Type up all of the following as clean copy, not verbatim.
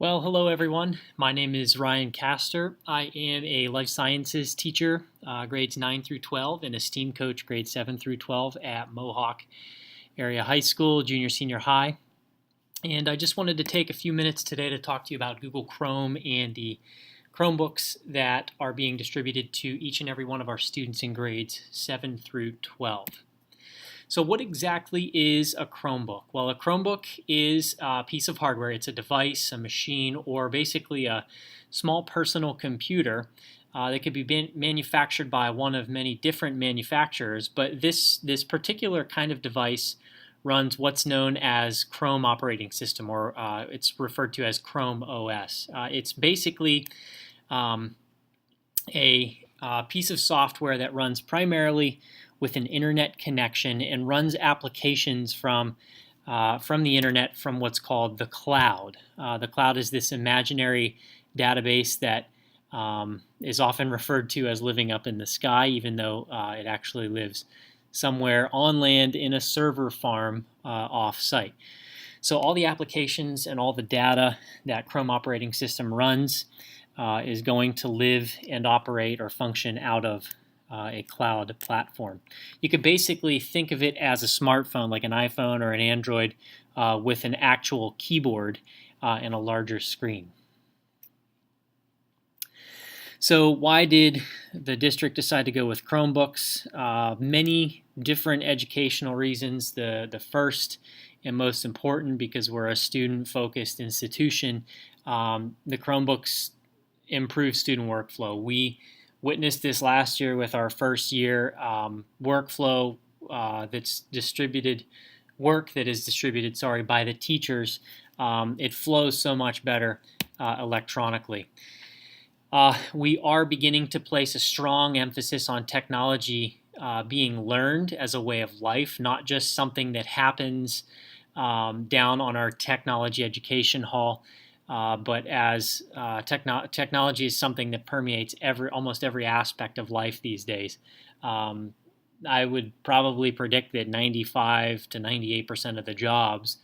Well, hello everyone. My name is Ryan Castor. I am a life sciences teacher, grades 9 through 12, and a STEAM coach, grades 7 through 12 at Mohawk Area High School, junior, senior high. And I just wanted to take a few minutes today to talk to you about Google Chrome and the Chromebooks that are being distributed to each and every one of our students in grades 7 through 12. So what exactly is a Chromebook? Well, a Chromebook is a piece of hardware. It's a device, a machine, or basically a small personal computer that could be manufactured by one of many different manufacturers. But this particular kind of device runs what's known as Chrome operating system, or it's referred to as Chrome OS. It's basically a piece of software that runs primarily with an internet connection and runs applications from the internet from what's called the cloud. The cloud is this imaginary database that is often referred to as living up in the sky, even though it actually lives somewhere on land in a server farm off-site. So all the applications and all the data that Chrome operating system runs is going to live and operate or function out of a cloud platform. You could basically think of it as a smartphone, like an iPhone or an Android, with an actual keyboard and a larger screen. So why did the district decide to go with Chromebooks? Many different educational reasons. The first and most important, because we're a student-focused institution, the Chromebooks improve student workflow. We witnessed this last year with our first year workflow that's distributed, work that is distributed, by the teachers. It flows so much better electronically. We are beginning to place a strong emphasis on technology being learned as a way of life, not just something that happens down on our technology education hall. But as technology is something that permeates almost every aspect of life these days. I would probably predict that 95 to 98% of the jobs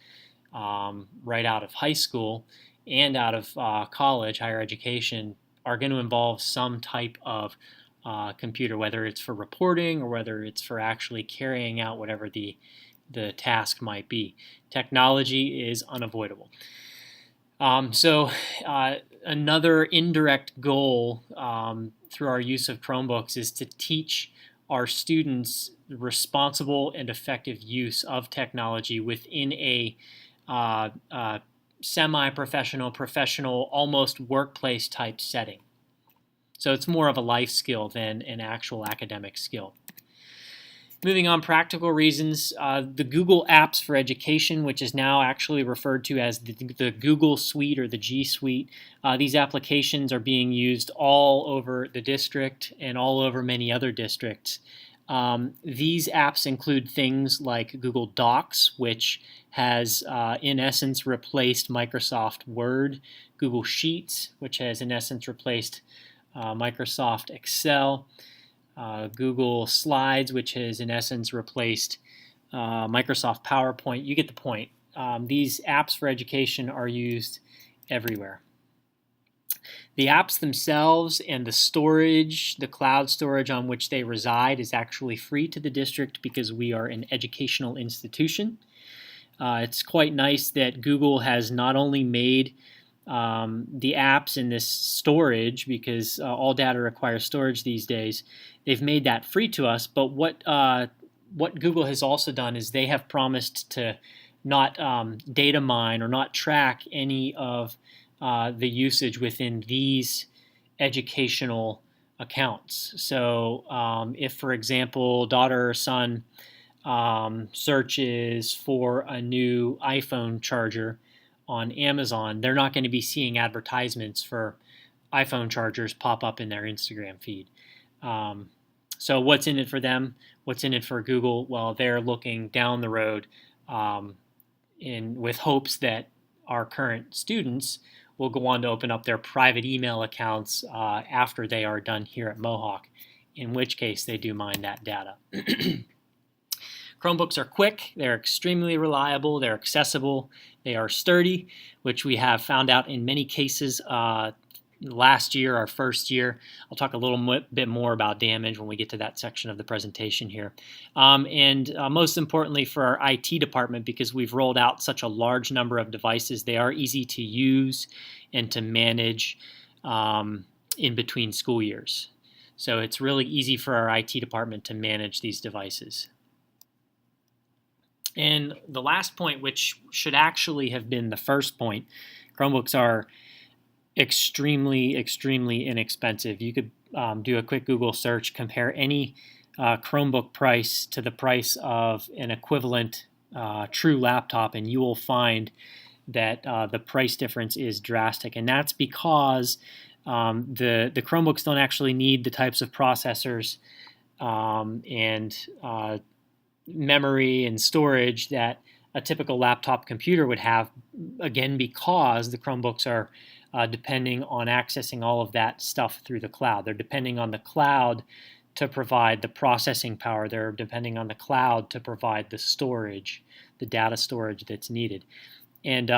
right out of high school and out of college, higher education, are going to involve some type of computer, whether it's for reporting or whether it's for actually carrying out whatever the task might be. Technology is unavoidable. Another indirect goal through our use of Chromebooks is to teach our students responsible and effective use of technology within a semi-professional, professional, almost workplace type setting. So it's more of a life skill than an actual academic skill. Moving on, practical reasons, the Google Apps for Education, which is now actually referred to as the Google Suite or the G Suite. These applications are being used all over the district and all over many other districts. These apps include things like Google Docs, which has in essence replaced Microsoft Word, Google Sheets, which has in essence replaced Microsoft Excel, Google Slides, which has in essence replaced Microsoft PowerPoint. You get the point. These apps for education are used everywhere. The apps themselves and the storage, the cloud storage on which they reside, is actually free to the district because we are an educational institution. It's quite nice that Google has not only made the apps in this storage, because all data requires storage these days. They've made that free to us, but what Google has also done is they have promised to not data mine or not track any of the usage within these educational accounts. So if, for example, daughter or son searches for a new iPhone charger on Amazon, they're not going to be seeing advertisements for iPhone chargers pop up in their Instagram feed. So what's in it for them? What's in it for Google? Well, they're looking down the road with hopes that our current students will go on to open up their private email accounts after they are done here at Mohawk, in which case they do mine that data. Chromebooks are quick, they're extremely reliable, they're accessible, they are sturdy, which we have found out in many cases last year, our first year. I'll talk a little bit more about damage when we get to that section of the presentation here. And most importantly for our IT department, because we've rolled out such a large number of devices, they are easy to use and to manage in between school years. So it's really easy for our IT department to manage these devices. And the last point, which should actually have been the first point, Chromebooks are extremely, extremely inexpensive. You could do a quick Google search, compare any Chromebook price to the price of an equivalent true laptop, and you will find that the price difference is drastic. And that's because the Chromebooks don't actually need the types of processors and memory and storage that a typical laptop computer would have, again, because the Chromebooks are depending on accessing all of that stuff through the cloud. They're depending on the cloud to provide the processing power. They're depending on the cloud to provide the storage, the data storage that's needed. And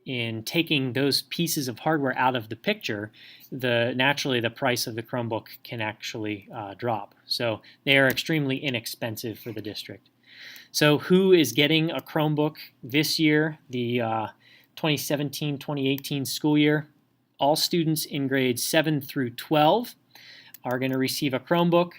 in taking those pieces of hardware out of the picture, naturally the price of the Chromebook can actually drop. So they are extremely inexpensive for the district. So who is getting a Chromebook this year, the 2017-2018 school year? All students in grades 7 through 12 are going to receive a Chromebook.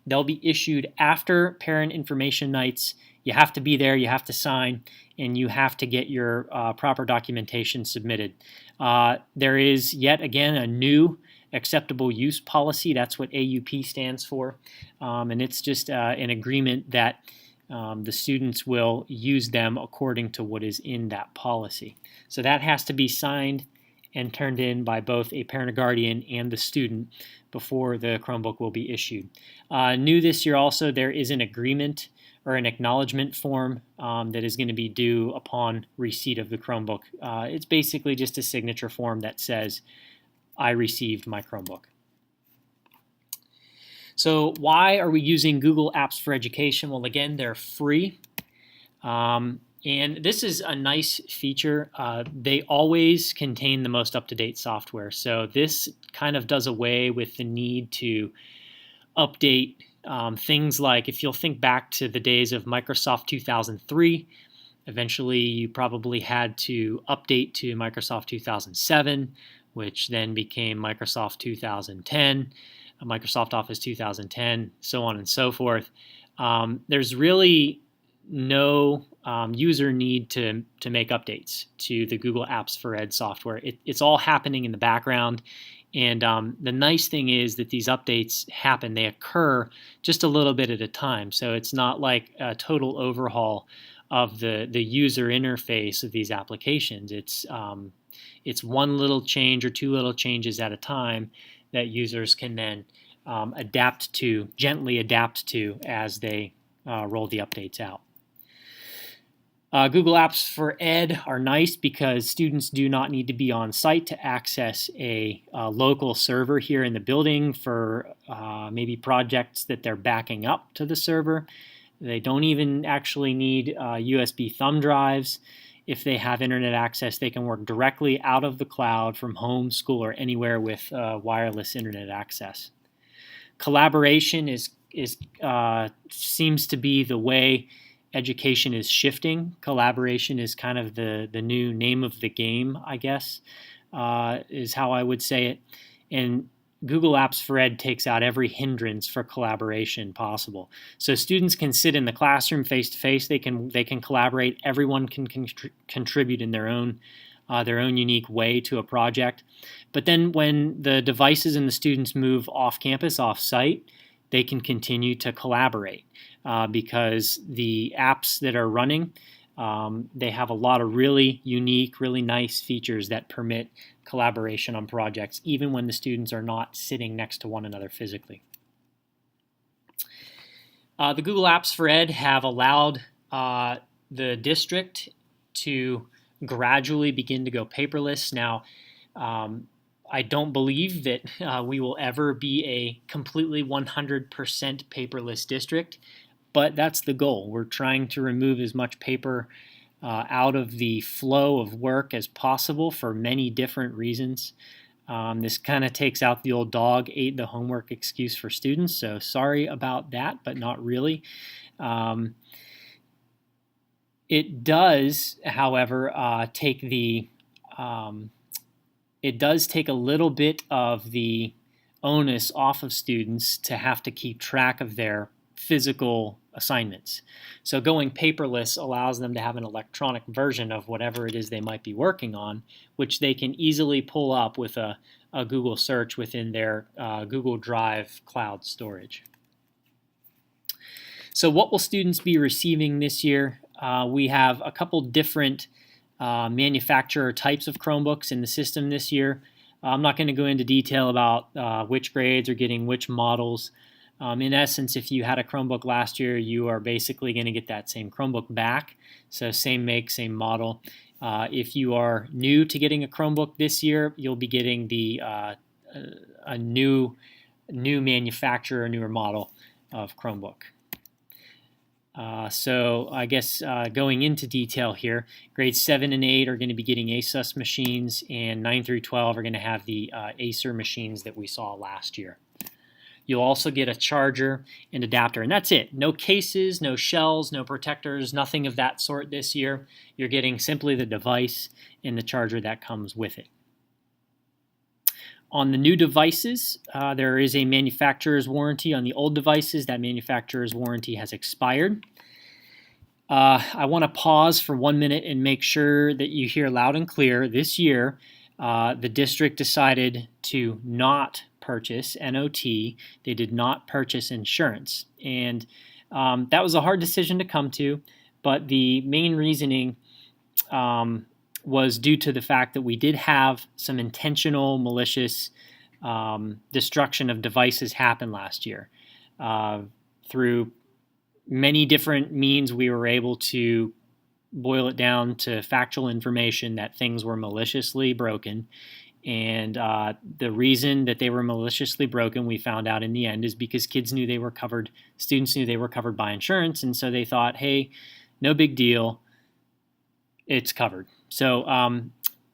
They'll be issued after parent information nights. You have to be there, you have to sign, and you have to get your proper documentation submitted. There is yet again a new acceptable use policy. That's what AUP stands for. And it's just an agreement that the students will use them according to what is in that policy. So that has to be signed and turned in by both a parent or guardian and the student before the Chromebook will be issued. New this year also, there is an agreement or an acknowledgement form that is going to be due upon receipt of the Chromebook. It's basically just a signature form that says, I received my Chromebook. So why are we using Google Apps for Education? Well, again, they're free. And this is a nice feature. They always contain the most up-to-date software. So this kind of does away with the need to update things like, if you'll think back to the days of Microsoft 2003, eventually you probably had to update to Microsoft 2007, which then became Microsoft 2010, Microsoft Office 2010, so on and so forth. There's really no user need to make updates to the Google Apps for Ed software. It's all happening in the background. And the nice thing is that these updates happen, they occur just a little bit at a time. So it's not like a total overhaul of the user interface of these applications. It's one little change or two little changes at a time that users can then gently adapt to as they roll the updates out. Google Apps for Ed are nice because students do not need to be on site to access a local server here in the building for maybe projects that they're backing up to the server. They don't even actually need USB thumb drives. If they have internet access, they can work directly out of the cloud from home, school, or anywhere with wireless internet access. Collaboration seems to be the way education is shifting. Collaboration is kind of the new name of the game, I guess, is how I would say it. And Google Apps for Ed takes out every hindrance for collaboration possible. So students can sit in the classroom face to face. They can collaborate. Everyone can contribute in their own unique way to a project. But then when the devices and the students move off campus, off site, they can continue to collaborate because the apps that are running, they have a lot of really unique, really nice features that permit collaboration on projects, even when the students are not sitting next to one another physically. The Google Apps for Ed have allowed the district to gradually begin to go paperless. Now, I don't believe that we will ever be a completely 100% paperless district. but that's the goal. We're trying to remove as much paper out of the flow of work as possible for many different reasons. This kind of takes out the old dog ate the homework excuse for students, so sorry about that, but not really. It does, however, take a little bit of the onus off of students to have to keep track of their physical assignments. So going paperless allows them to have an electronic version of whatever it is they might be working on, which they can easily pull up with a Google search within their Google Drive cloud storage. So what will students be receiving this year? We have a couple different manufacturer types of Chromebooks in the system this year. I'm not going to go into detail about which grades are getting which models. In essence, if you had a Chromebook last year, you are basically going to get that same Chromebook back. So same make, same model. If you are new to getting a Chromebook this year, you'll be getting a new manufacturer, newer model of Chromebook. So I guess going into detail here, grades 7 and 8 are going to be getting ASUS machines, and 9 through 12 are going to have the Acer machines that we saw last year. You'll also get a charger and adapter, and that's it. No cases, no shells, no protectors, nothing of that sort this year. You're getting simply the device and the charger that comes with it. On the new devices, there is a manufacturer's warranty. On the old devices, that manufacturer's warranty has expired. I want to pause for 1 minute and make sure that you hear loud and clear. This year, the district decided to not purchase NOT. They did not purchase insurance. And that was a hard decision to come to, but the main reasoning was due to the fact that we did have some intentional malicious destruction of devices happen last year. Through many different means, we were able to boil it down to factual information that things were maliciously broken. And the reason that they were maliciously broken, we found out in the end, is because students knew they were covered by insurance, and so they thought, hey, no big deal, it's covered. So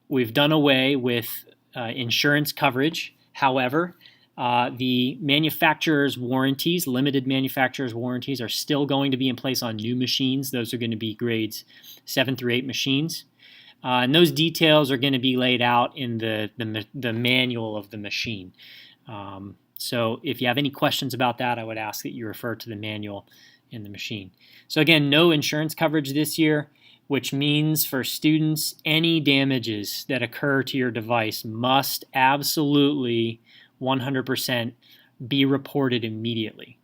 we've done away with insurance coverage. However, the manufacturer's warranties, limited manufacturer's warranties, are still going to be in place on new machines. Those are going to be grades 7 through 8 machines. And those details are going to be laid out in the manual of the machine. So if you have any questions about that, I would ask that you refer to the manual in the machine. So again, no insurance coverage this year, which means for students, any damages that occur to your device must absolutely 100% be reported immediately.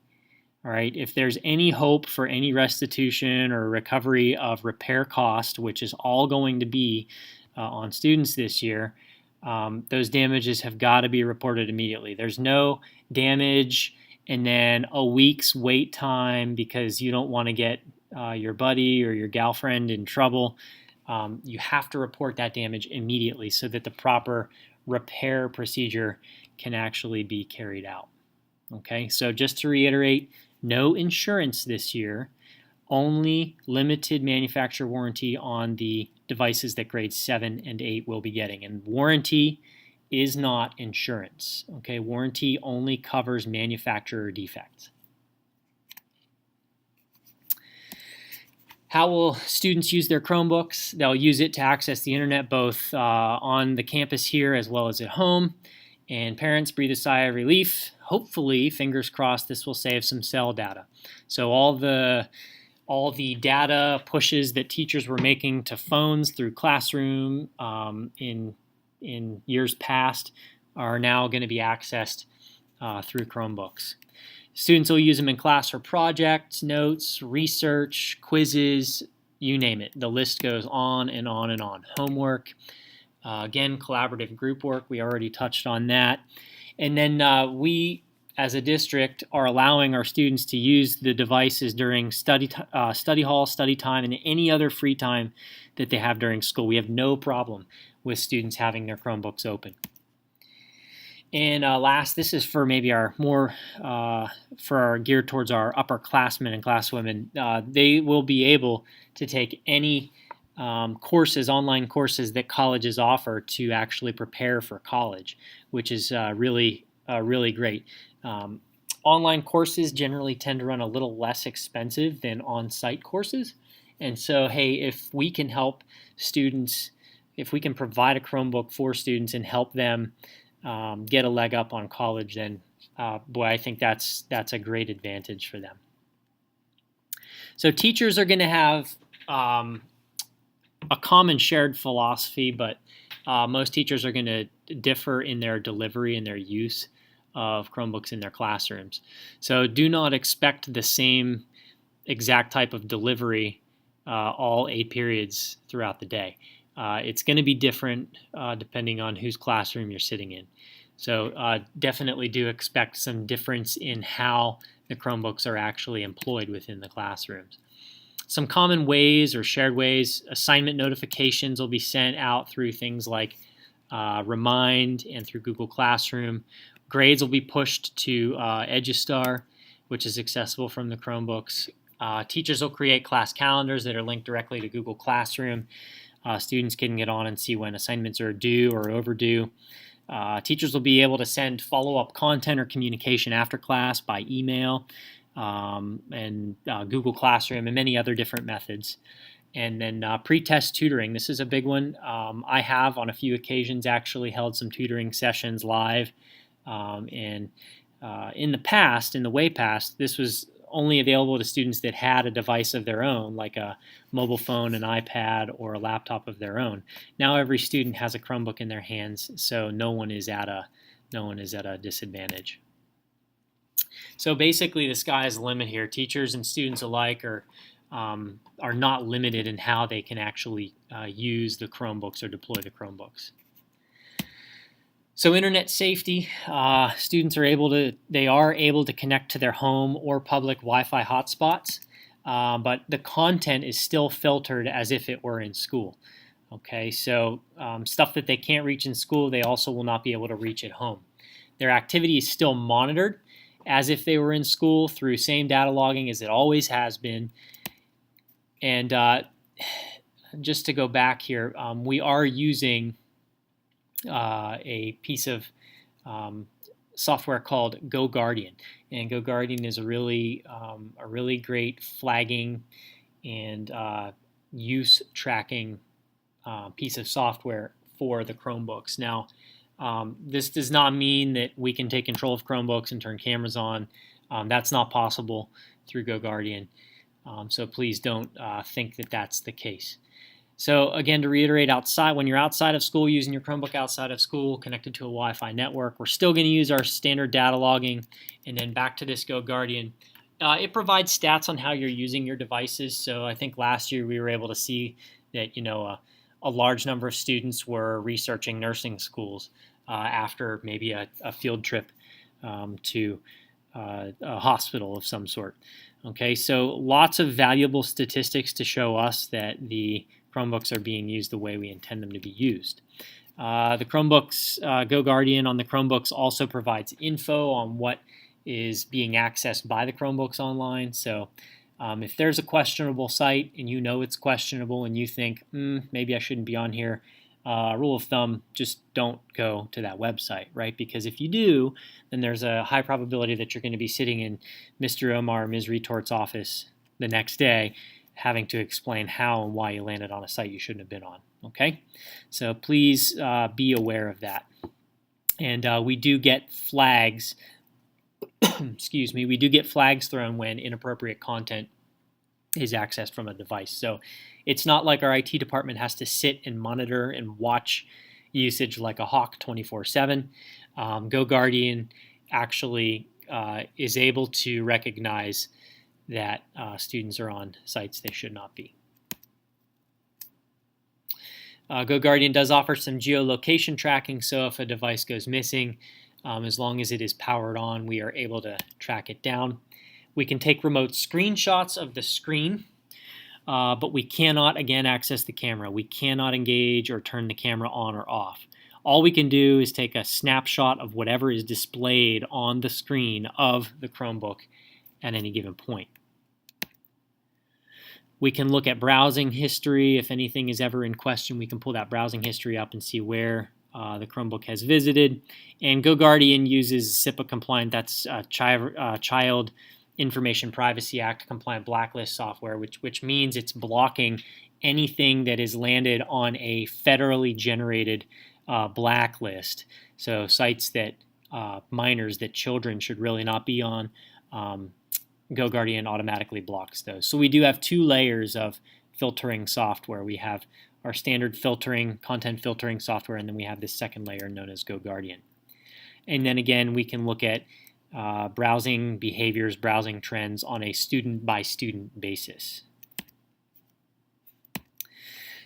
All right, if there's any hope for any restitution or recovery of repair cost, which is all going to be on students this year, those damages have got to be reported immediately. There's no damage and then a week's wait time because you don't want to get your buddy or your girlfriend in trouble. You have to report that damage immediately so that the proper repair procedure can actually be carried out. Okay, so just to reiterate, no insurance this year, only limited manufacturer warranty on the devices that grades 7 and 8 will be getting. And warranty is not insurance. Okay, warranty only covers manufacturer defects. How will students use their Chromebooks? They'll use it to access the internet both on the campus here as well as at home. And parents breathe a sigh of relief. Hopefully, fingers crossed, this will save some cell data. So all the data pushes that teachers were making to phones through Classroom in years past are now going to be accessed through Chromebooks. Students will use them in class for projects, notes, research, quizzes, you name it. The list goes on and on and on. Homework, again, collaborative group work, we already touched on that. And then we, as a district, are allowing our students to use the devices during study hall, study time, and any other free time that they have during school. We have no problem with students having their Chromebooks open. And last, this is for maybe our more geared towards our upperclassmen and classwomen. They will be able to take any courses, online courses that colleges offer to actually prepare for college, which is really great. Online courses generally tend to run a little less expensive than on-site courses. And so, hey, if we can help students, if we can provide a Chromebook for students and help them get a leg up on college, then boy, I think that's a great advantage for them. So teachers are going to have a common shared philosophy, but most teachers are going to differ in their delivery and their use of Chromebooks in their classrooms. So do not expect the same exact type of delivery all 8 periods throughout the day. It's going to be different depending on whose classroom you're sitting in. So definitely do expect some difference in how the Chromebooks are actually employed within the classrooms. Some common ways or shared ways: assignment notifications will be sent out through things like Remind and through Google Classroom. Grades will be pushed to Edustar, which is accessible from the Chromebooks. Teachers will create class calendars that are linked directly to Google Classroom. Students can get on and see when assignments are due or overdue. Teachers will be able to send follow-up content or communication after class by email and Google Classroom and many other different methods. And then pre-test tutoring. This is a big one. I have on a few occasions actually held some tutoring sessions live. And in the way past, this was only available to students that had a device of their own, like a mobile phone, an iPad, or a laptop of their own. Now every student has a Chromebook in their hands, so no one is at a disadvantage. So basically, the sky is the limit here. Teachers and students alike are not limited in how they can actually use the Chromebooks or deploy the Chromebooks. So internet safety, students are able to connect to their home or public Wi-Fi hotspots, but the content is still filtered as if it were in school. Okay, so stuff that they can't reach in school, they also will not be able to reach at home. Their activity is still monitored as if they were in school through same data logging as it always has been. And just to go back here, we are using a piece of software called GoGuardian, and GoGuardian is a really great flagging and use tracking piece of software for the Chromebooks. Now, this does not mean that we can take control of Chromebooks and turn cameras on. That's not possible through GoGuardian, so please don't think that that's the case. So again, to reiterate, when you're outside of school, using your Chromebook outside of school, connected to a Wi-Fi network, we're still going to use our standard data logging. And then back to this GoGuardian, it provides stats on how you're using your devices. So I think last year we were able to see that a large number of students were researching nursing schools after maybe a field trip to a hospital of some sort. Okay, so lots of valuable statistics to show us that the Chromebooks are being used the way we intend them to be used. The Chromebooks, GoGuardian on the Chromebooks also provides info on what is being accessed by the Chromebooks online. So if there's a questionable site and you know it's questionable and you think, maybe I shouldn't be on here, rule of thumb, just don't go to that website, right? Because if you do, then there's a high probability that you're going to be sitting in Mr. Omar or Ms. Retort's office the next day having to explain how and why you landed on a site you shouldn't have been on, okay? So please be aware of that. And we do get flags, excuse me, we do get flags thrown when inappropriate content is accessed from a device. So it's not like our IT department has to sit and monitor and watch usage like a hawk 24/7. GoGuardian actually is able to recognize that students are on sites they should not be. GoGuardian does offer some geolocation tracking, so if a device goes missing, as long as it is powered on, we are able to track it down. We can take remote screenshots of the screen, but we cannot, again, access the camera. We cannot engage or turn the camera on or off. All we can do is take a snapshot of whatever is displayed on the screen of the Chromebook at any given point. We can look at browsing history. If anything is ever in question, we can pull that browsing history up and see where the Chromebook has visited. And GoGuardian uses CIPA compliant, that's Child Information Privacy Act compliant blacklist software, which means it's blocking anything that is landed on a federally generated blacklist. So sites that minors, that children should really not be on, GoGuardian automatically blocks those. So we do have two layers of filtering software. We have our standard filtering, content filtering software, and then we have this second layer known as GoGuardian. And then again, we can look at browsing behaviors, browsing trends on a student-by-student basis.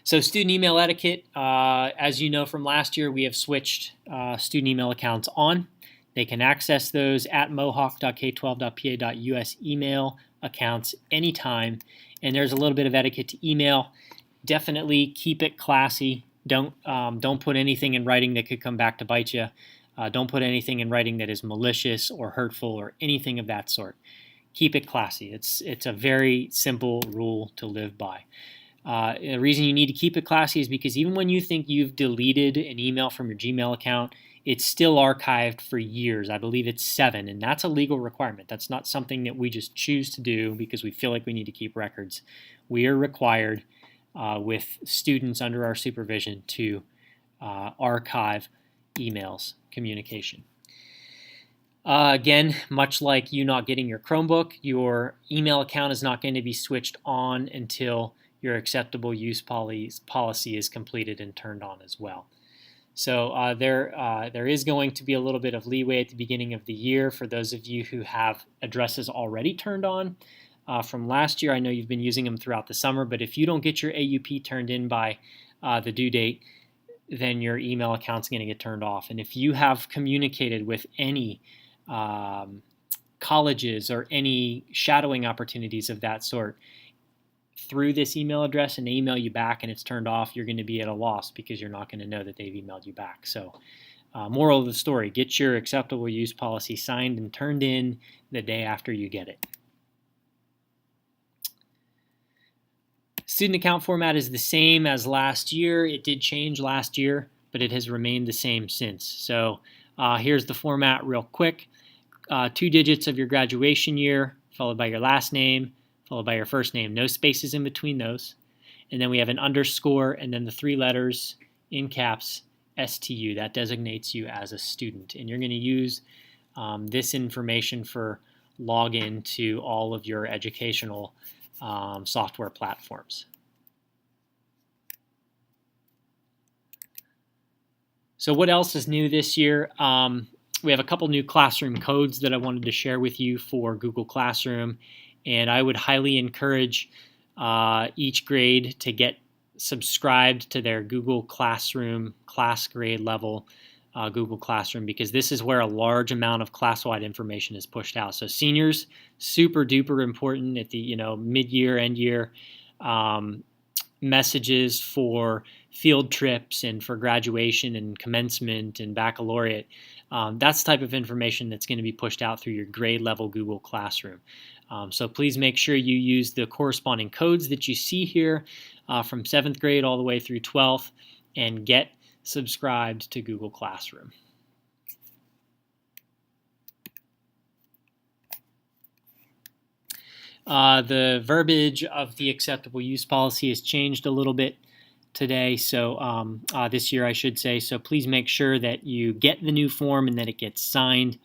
So student email etiquette, as you know from last year, we have switched student email accounts on. They can access those at mohawk.k12.pa.us email accounts anytime. And there's a little bit of etiquette to email. Definitely keep it classy. Don't put anything in writing that could come back to bite you. Don't put anything in writing that is malicious or hurtful or anything of that sort. Keep it classy. It's a very simple rule to live by. The reason you need to keep it classy is because even when you think you've deleted an email from your Gmail account, it's still archived for years. I believe it's 7, and that's a legal requirement. That's not something that we just choose to do because we feel like we need to keep records. We are required with students under our supervision to archive emails, communication. Again, much like you not getting your Chromebook, your email account is not going to be switched on until your acceptable use policy is completed and turned on as well. So there is going to be a little bit of leeway at the beginning of the year for those of you who have addresses already turned on. From last year, I know you've been using them throughout the summer, but if you don't get your AUP turned in by the due date, then your email account's going to get turned off. And if you have communicated with any colleges or any shadowing opportunities of that sort through this email address and they email you back and it's turned off, you're going to be at a loss because you're not going to know that they've emailed you back. So moral of the story, get your acceptable use policy signed and turned in the day after you get it. Student account format is the same as last year. It did change last year, but it has remained the same since. So here's the format real quick. 2 digits of your graduation year, followed by your last name, followed by your first name. No spaces in between those. And then we have an underscore and then the 3 letters in caps, STU. That designates you as a student. And you're going to use this information for login to all of your educational software platforms. So what else is new this year? We have a couple new classroom codes that I wanted to share with you for Google Classroom. And I would highly encourage each grade to get subscribed to their Google Classroom class grade level Google Classroom, because this is where a large amount of class-wide information is pushed out. So seniors, super duper important at the mid-year, end-year messages for field trips and for graduation and commencement and baccalaureate. That's the type of information that's going to be pushed out through your grade level Google Classroom. So please make sure you use the corresponding codes that you see here from 7th grade all the way through 12th and get subscribed to Google Classroom. The verbiage of the acceptable use policy has changed a little bit today, so this year I should say, so please make sure that you get the new form and that it gets signed,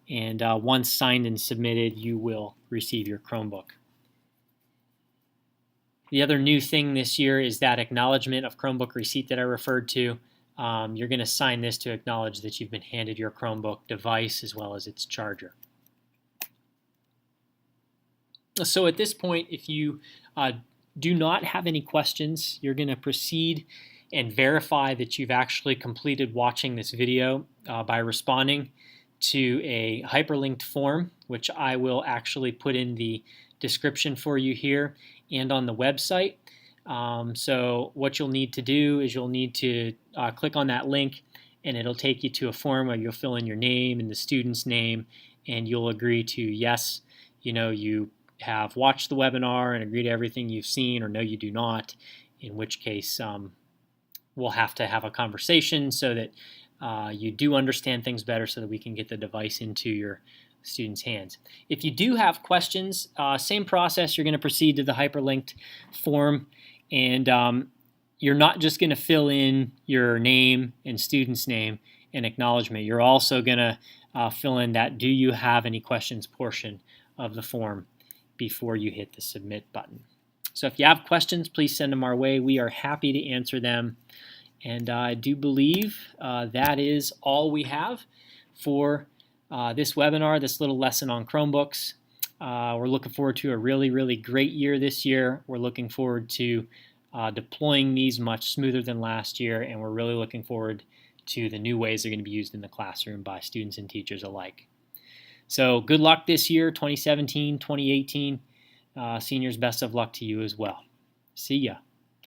and once signed and submitted, you will receive your Chromebook. The other new thing this year is that acknowledgement of Chromebook receipt that I referred to. You're going to sign this to acknowledge that you've been handed your Chromebook device as well as its charger. So at this point, if you do not have any questions, you're going to proceed and verify that you've actually completed watching this video by responding to a hyperlinked form, which I will actually put in the description for you here and on the website. So what you'll need to do is you'll need to click on that link and it'll take you to a form where you'll fill in your name and the student's name, and you'll agree to yes, you have watched the webinar and agree to everything you've seen, or no, you do not, in which case we'll have to have a conversation so that you do understand things better so that we can get the device into your students' hands. If you do have questions, same process, you're going to proceed to the hyperlinked form, and you're not just going to fill in your name and student's name and acknowledgement. You're also going to fill in that do you have any questions portion of the form before you hit the submit button. So if you have questions, please send them our way. We are happy to answer them. And I do believe that is all we have for this webinar, this little lesson on Chromebooks. We're looking forward to a really, really great year this year. We're looking forward to deploying these much smoother than last year, and we're really looking forward to the new ways they're going to be used in the classroom by students and teachers alike. So good luck this year, 2017, 2018. Seniors, best of luck to you as well. See ya.